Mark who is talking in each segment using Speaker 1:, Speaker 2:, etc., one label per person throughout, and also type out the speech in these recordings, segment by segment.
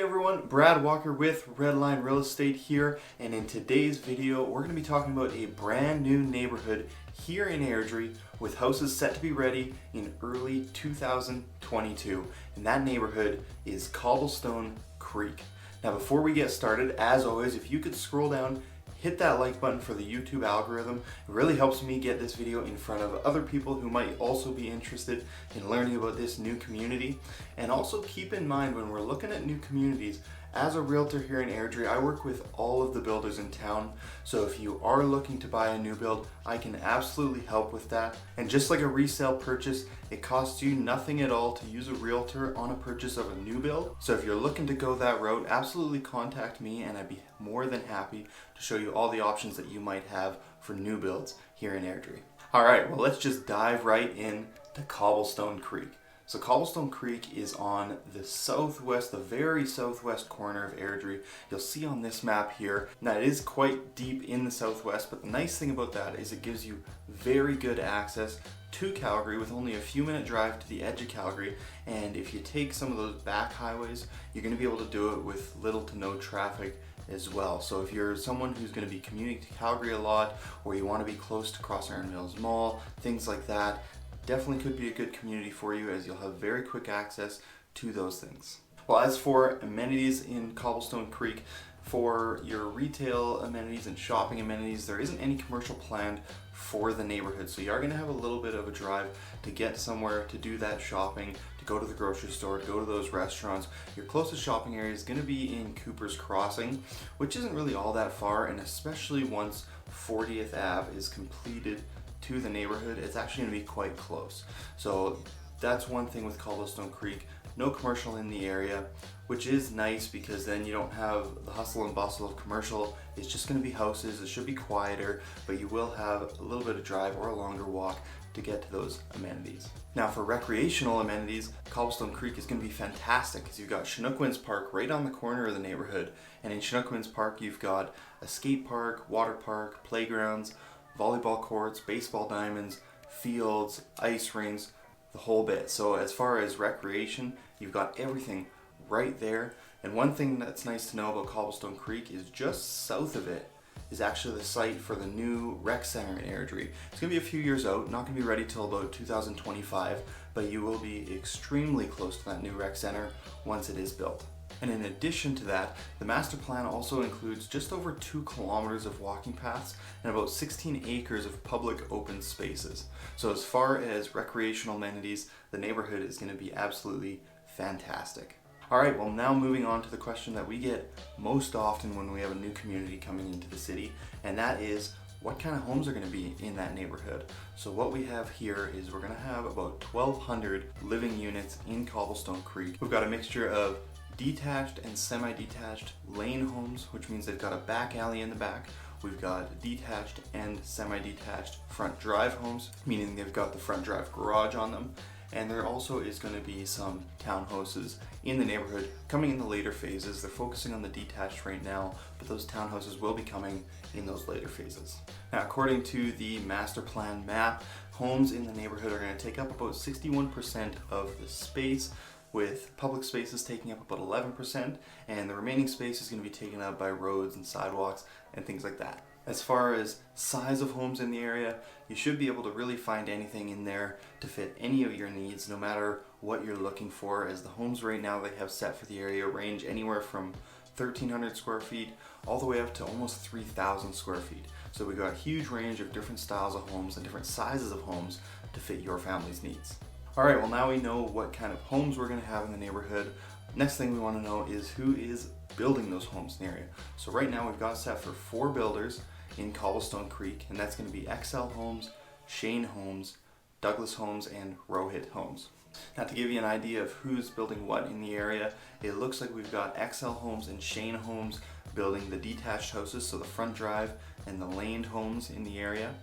Speaker 1: Hey everyone, Brad Walker with Redline Real Estate here, and in today's video we're going to be talking about a brand new neighborhood here in Airdrie with houses set to be ready in early 2022, and that neighborhood is Cobblestone Creek. Now before we get started, as always, if you could scroll down, hit that like button for the YouTube algorithm. It really helps me get this video in front of other people who might also be interested in learning about this new community. And also keep in mind, when we're looking at new communities, as a realtor here in Airdrie, I work with all of the builders in town. So if you are looking to buy a new build, I can absolutely help with that. And just like a resale purchase, it costs you nothing at all to use a realtor on a purchase of a new build. So if you're looking to go that route, absolutely contact me and I'd be more than happy to show you all the options that you might have for new builds here in Airdrie. All right, well, let's just dive right in to Cobblestone Creek. So Cobblestone Creek is on the southwest, the very southwest corner of Airdrie. You'll see on this map here. Now it is quite deep in the southwest, but the nice thing about that is it gives you very good access to Calgary with only a few minute drive to the edge of Calgary. And if you take some of those back highways, you're going to be able to do it with little to no traffic as well. So if you're someone who's going to be commuting to Calgary a lot, or you want to be close to Cross Iron Mills Mall, things like that, definitely could be a good community for you, as you'll have very quick access to those things. Well, as for amenities in Cobblestone Creek, for your retail amenities and shopping amenities, there isn't any commercial planned for the neighborhood. So you are going to have a little bit of a drive to get somewhere to do that shopping, to go to the grocery store, to go to those restaurants. Your closest shopping area is going to be in Cooper's Crossing, which isn't really all that far, and especially once 40th Ave is completed to the neighborhood, it's actually going to be quite close. So that's one thing with Cobblestone Creek. No commercial in the area, which is nice because then you don't have the hustle and bustle of commercial. It's just going to be houses. It should be quieter, but you will have a little bit of drive or a longer walk to get to those amenities. Now for recreational amenities, Cobblestone Creek is going to be fantastic because you've got Chinook Park right on the corner of the neighborhood. And in Chinook Park, you've got a skate park, water park, playgrounds, volleyball courts, baseball diamonds, fields, ice rinks, the whole bit. So as far as recreation, you've got everything right there. And one thing that's nice to know about Cobblestone Creek is just south of it is actually the site for the new rec center in Airdrie. It's going to be a few years out, not going to be ready till about 2025, but you will be extremely close to that new rec center once it is built. And in addition to that, the master plan also includes just over 2 kilometers of walking paths and about 16 acres of public open spaces. So as far as recreational amenities, the neighborhood is going to be absolutely fantastic. All right, well, now moving on to the question that we get most often when we have a new community coming into the city, and that is, what kind of homes are going to be in that neighborhood? So what we have here is we're going to have about 1,200 living units in Cobblestone Creek. We've got a mixture of detached and semi-detached lane homes, which means they've got a back alley in the back. We've got detached and semi-detached front drive homes, meaning they've got the front drive garage on them. And there also is going to be some townhouses in the neighborhood coming in the later phases. They're focusing on the detached right now, but those townhouses will be coming in those later phases. Now, according to the master plan map, homes in the neighborhood are going to take up about 61% of the space, with public spaces taking up about 11%, and the remaining space is going to be taken up by roads and sidewalks and things like that. As far as size of homes in the area, you should be able to really find anything in there to fit any of your needs, no matter what you're looking for, as the homes right now they have set for the area range anywhere from 1,300 square feet all the way up to almost 3,000 square feet. So we've got a huge range of different styles of homes and different sizes of homes to fit your family's needs. All right, well, now we know what kind of homes we're going to have in the neighborhood. Next thing we want to know is who is building those homes in the area. So right now we've got set for 4 builders in Cobblestone Creek, and that's going to be XL Homes, Shane Homes, Douglas Homes, and Rohit Homes. Now, to give you an idea of who's building what in the area, it looks like we've got XL Homes and Shane Homes building the detached houses, so the front drive and the laned homes in the area,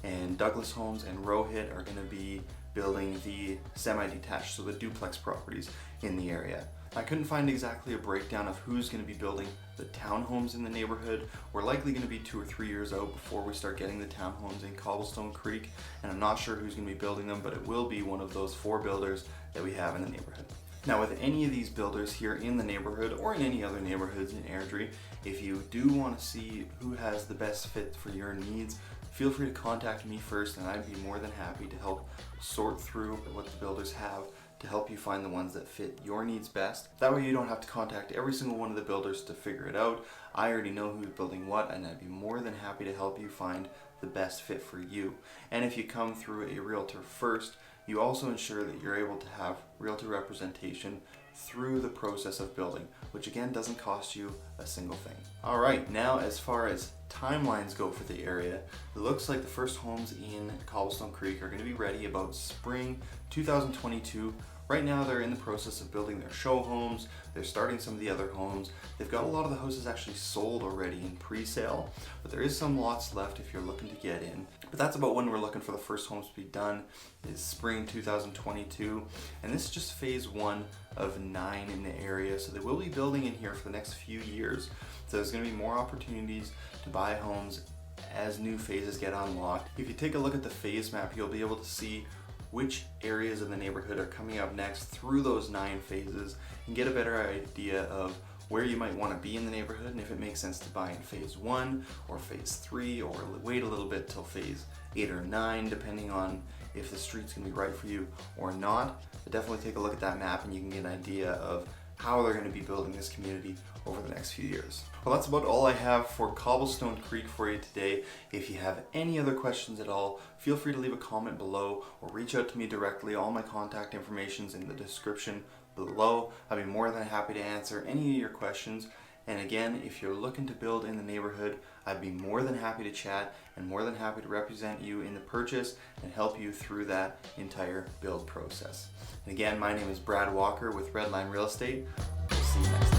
Speaker 1: and Douglas Homes and Rohit are going to be building the semi-detached, so the duplex properties in the area. I couldn't find exactly a breakdown of who's going to be building the townhomes in the neighborhood. We're likely going to be 2 or 3 years out before we start getting the townhomes in Cobblestone Creek, and I'm not sure who's going to be building them, but it will be one of those 4 builders that we have in the neighborhood. Now with any of these builders here in the neighborhood or in any other neighborhoods in Airdrie, if you do want to see who has the best fit for your needs, feel free to contact me first and I'd be more than happy to help sort through what the builders have to help you find the ones that fit your needs best. That way you don't have to contact every single one of the builders to figure it out. I already know who's building what and I'd be more than happy to help you find the best fit for you. And if you come through a realtor first, you also ensure that you're able to have realtor representation through the process of building, which again doesn't cost you a single thing. All right, now as far as timelines go for the area, it looks like the first homes in Cobblestone Creek are going to be ready about spring 2022. Right now they're in the process of building their show homes, they're starting some of the other homes. They've got a lot of the houses actually sold already in pre-sale, but there is some lots left if you're looking to get in. But that's about when we're looking for the first homes to be done, is spring 2022. And this is just phase 1 of 9 in the area, so they will be building in here for the next few years. So there's going to be more opportunities to buy homes as new phases get unlocked. If you take a look at the phase map, you'll be able to see which areas in the neighborhood are coming up next through those 9 phases and get a better idea of where you might want to be in the neighborhood and if it makes sense to buy in phase 1 or phase 3 or wait a little bit till phase 8 or 9 depending on if the street's going to be right for you or not. But definitely take a look at that map and you can get an idea of how they're going to be building this community over the next few years. Well, that's about all I have for Cobblestone Creek for you today. If you have any other questions at all, feel free to leave a comment below or reach out to me directly. All my contact information's in the description below. I'd be more than happy to answer any of your questions. And again, if you're looking to build in the neighborhood, I'd be more than happy to chat and more than happy to represent you in the purchase and help you through that entire build process. And again, my name is Brad Walker with Redline Real Estate. We'll see you next time.